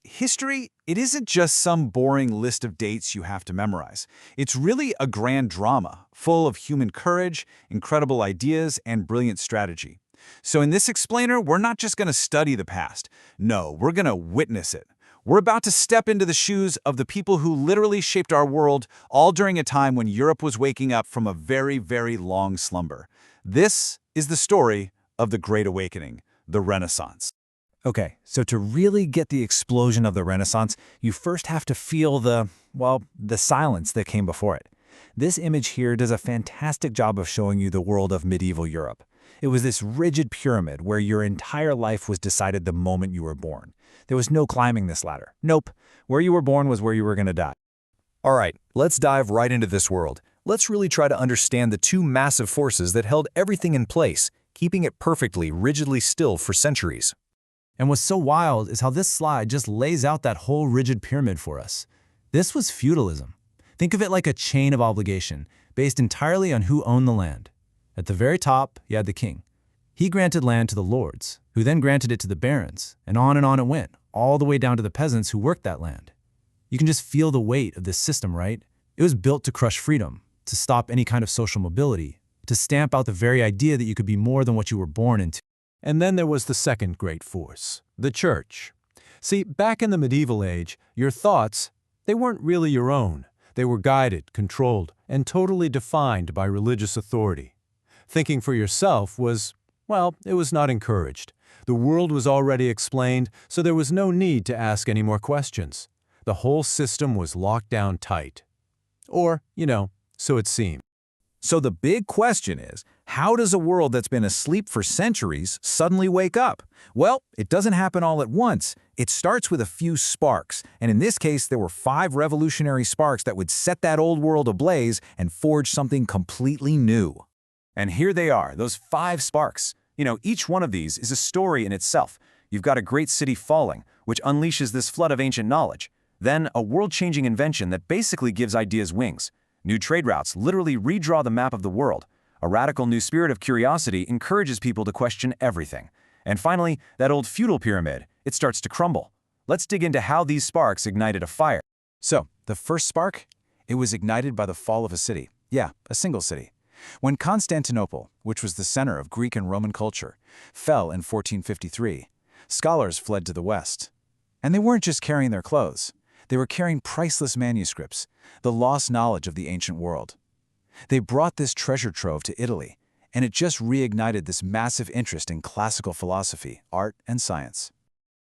History, it isn't just some boring list of dates you have to memorize. It's really a grand drama, full of human courage, incredible ideas, and brilliant strategy. So in this explainer, we're not just going to study the past. No, we're going to witness it. We're about to step into the shoes of the people who literally shaped our world, all during a time when Europe was waking up from a very, very long slumber. This is the story of the Great Awakening, the Renaissance. Okay, so to really get the explosion of the Renaissance, you first have to feel the silence that came before it. This image here does a fantastic job of showing you the world of medieval Europe. It was this rigid pyramid where your entire life was decided the moment you were born. There was no climbing this ladder. Nope. Where you were born was where you were going to die. All right, let's dive right into this world. Let's really try to understand the two massive forces that held everything in place, keeping it perfectly, rigidly still for centuries. And what's so wild is how this slide just lays out that whole rigid pyramid for us. This was feudalism. Think of it like a chain of obligation, based entirely on who owned the land. At the very top, you had the king. He granted land to the lords, who then granted it to the barons, and on it went, all the way down to the peasants who worked that land. You can just feel the weight of this system, right? It was built to crush freedom, to stop any kind of social mobility, to stamp out the very idea that you could be more than what you were born into. And then there was the second great force, the church. See, back in the medieval age, your thoughts, they weren't really your own. They were guided, controlled, and totally defined by religious authority. Thinking for yourself was, well, it was not encouraged. The world was already explained, so there was no need to ask any more questions. The whole system was locked down tight. Or, so it seemed. So the big question is, how does a world that's been asleep for centuries suddenly wake up? Well, it doesn't happen all at once. It starts with a few sparks, and in this case, there were 5 revolutionary sparks that would set that old world ablaze and forge something completely new. And here they are, those 5 sparks. Each one of these is a story in itself. You've got a great city falling, which unleashes this flood of ancient knowledge. Then a world-changing invention that basically gives ideas wings. New trade routes literally redraw the map of the world. A radical new spirit of curiosity encourages people to question everything. And finally, that old feudal pyramid, it starts to crumble. Let's dig into how these sparks ignited a fire. So, the first spark? It was ignited by the fall of a city. Yeah, a single city. When Constantinople, which was the center of Greek and Roman culture, fell in 1453, scholars fled to the west. And they weren't just carrying their clothes. They were carrying priceless manuscripts, the lost knowledge of the ancient world. They brought this treasure trove to Italy, and it just reignited this massive interest in classical philosophy, art, and science.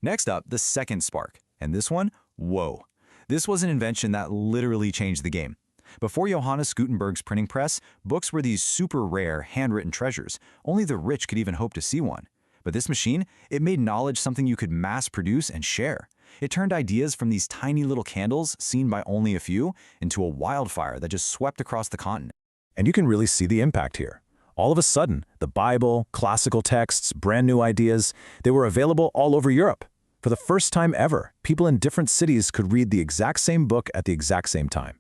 Next up, the second spark. And this one, whoa. This was an invention that literally changed the game. Before Johannes Gutenberg's printing press, books were these super rare, handwritten treasures. Only the rich could even hope to see one. But this machine, it made knowledge something you could mass produce and share. It turned ideas from these tiny little candles, seen by only a few, into a wildfire that just swept across the continent. And you can really see the impact here. All of a sudden, the Bible, classical texts, brand new ideas, they were available all over Europe. For the first time ever, people in different cities could read the exact same book at the exact same time.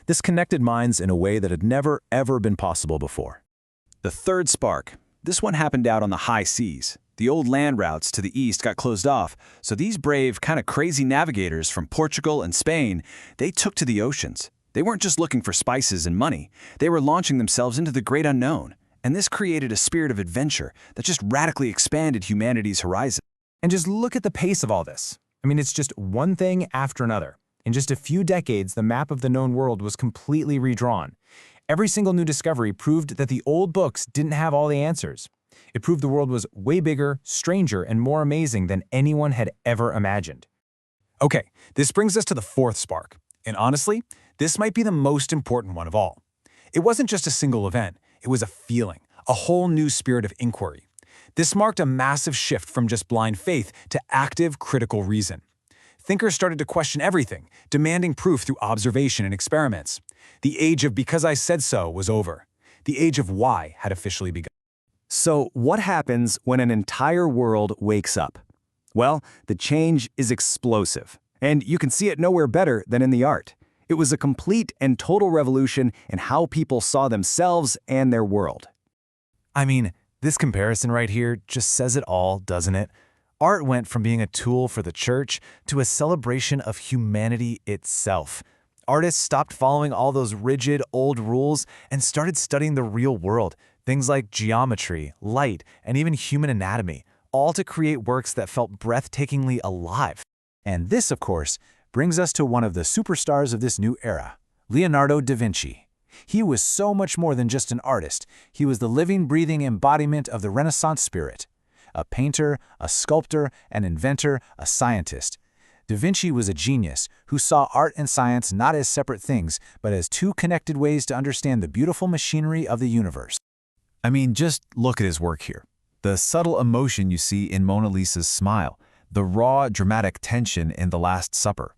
This connected minds in a way that had never, ever been possible before. The third spark. This one happened out on the high seas. The old land routes to the east got closed off, so these brave, kind of crazy navigators from Portugal and Spain, they took to the oceans. They weren't just looking for spices and money. They were launching themselves into the great unknown. And this created a spirit of adventure that just radically expanded humanity's horizon. And just look at the pace of all this. It's just one thing after another. In just a few decades, the map of the known world was completely redrawn. Every single new discovery proved that the old books didn't have all the answers. It proved the world was way bigger, stranger, and more amazing than anyone had ever imagined. Okay, this brings us to the fourth spark. And honestly, this might be the most important one of all. It wasn't just a single event. It was a feeling, a whole new spirit of inquiry. This marked a massive shift from just blind faith to active, critical reason. Thinkers started to question everything, demanding proof through observation and experiments. The age of because I said so was over. The age of why had officially begun. So what happens when an entire world wakes up? Well, the change is explosive, and you can see it nowhere better than in the art. It was a complete and total revolution in how people saw themselves and their world. This comparison right here just says it all, doesn't it? Art went from being a tool for the church to a celebration of humanity itself. Artists stopped following all those rigid, old rules and started studying the real world, things like geometry, light, and even human anatomy, all to create works that felt breathtakingly alive. And this, of course, brings us to one of the superstars of this new era, Leonardo da Vinci. He was so much more than just an artist. He was the living, breathing embodiment of the Renaissance spirit. A painter, a sculptor, an inventor, a scientist. Da Vinci was a genius who saw art and science not as separate things, but as two connected ways to understand the beautiful machinery of the universe. I mean, just look at his work here. The subtle emotion you see in Mona Lisa's smile, the raw, dramatic tension in The Last Supper.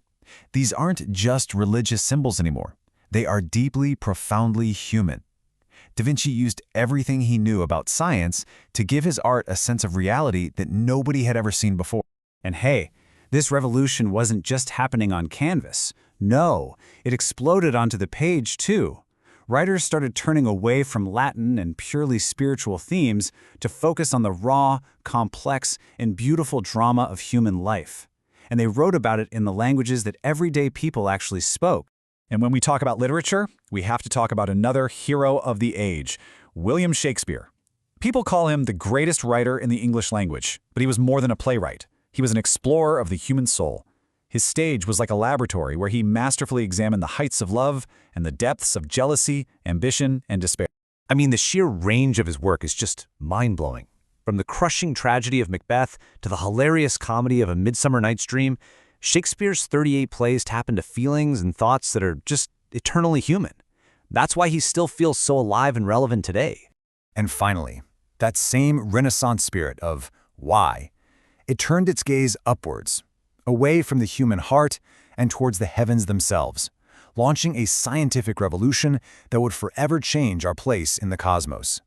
These aren't just religious symbols anymore. They are deeply, profoundly human. Da Vinci used everything he knew about science to give his art a sense of reality that nobody had ever seen before. And hey, this revolution wasn't just happening on canvas. No, it exploded onto the page too. Writers started turning away from Latin and purely spiritual themes to focus on the raw, complex, and beautiful drama of human life. And they wrote about it in the languages that everyday people actually spoke. And when we talk about literature, we have to talk about another hero of the age, William Shakespeare. People call him the greatest writer in the English language, but he was more than a playwright. He was an explorer of the human soul. His stage was like a laboratory where he masterfully examined the heights of love and the depths of jealousy, ambition, and despair. I mean, the sheer range of his work is just mind-blowing. From the crushing tragedy of Macbeth to the hilarious comedy of A Midsummer Night's Dream, Shakespeare's 38 plays tap into feelings and thoughts that are just eternally human. That's why he still feels so alive and relevant today. And finally, that same Renaissance spirit of why, it turned its gaze upwards, away from the human heart and towards the heavens themselves, launching a scientific revolution that would forever change our place in the cosmos.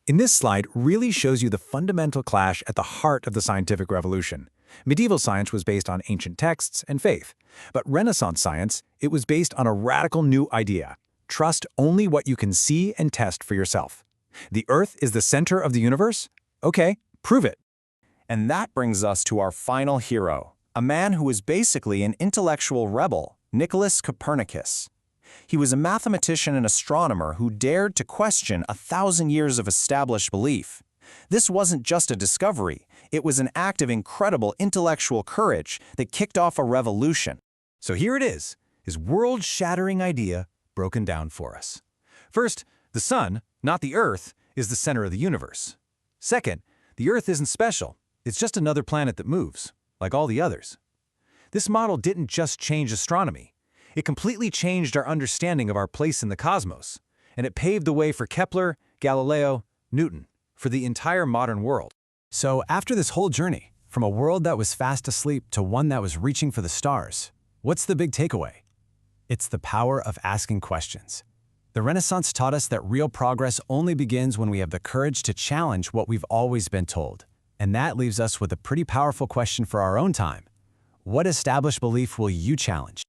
In this slide really shows you the fundamental clash at the heart of the scientific revolution. Medieval science was based on ancient texts and faith, but Renaissance science, it was based on a radical new idea. Trust only what you can see and test for yourself. The Earth is the center of the universe? Okay, prove it. And that brings us to our final hero, a man who was basically an intellectual rebel, Nicholas Copernicus. He was a mathematician and astronomer who dared to question 1,000 years of established belief. This wasn't just a discovery, it was an act of incredible intellectual courage that kicked off a revolution. So here it is, his world-shattering idea broken down for us. First, the sun, not the Earth, is the center of the universe. Second, the Earth isn't special. It's just another planet that moves, like all the others. This model didn't just change astronomy. It completely changed our understanding of our place in the cosmos, and it paved the way for Kepler, Galileo, Newton, for the entire modern world. So after this whole journey, from a world that was fast asleep to one that was reaching for the stars, what's the big takeaway? It's the power of asking questions. The Renaissance taught us that real progress only begins when we have the courage to challenge what we've always been told. And that leaves us with a pretty powerful question for our own time. What established belief will you challenge?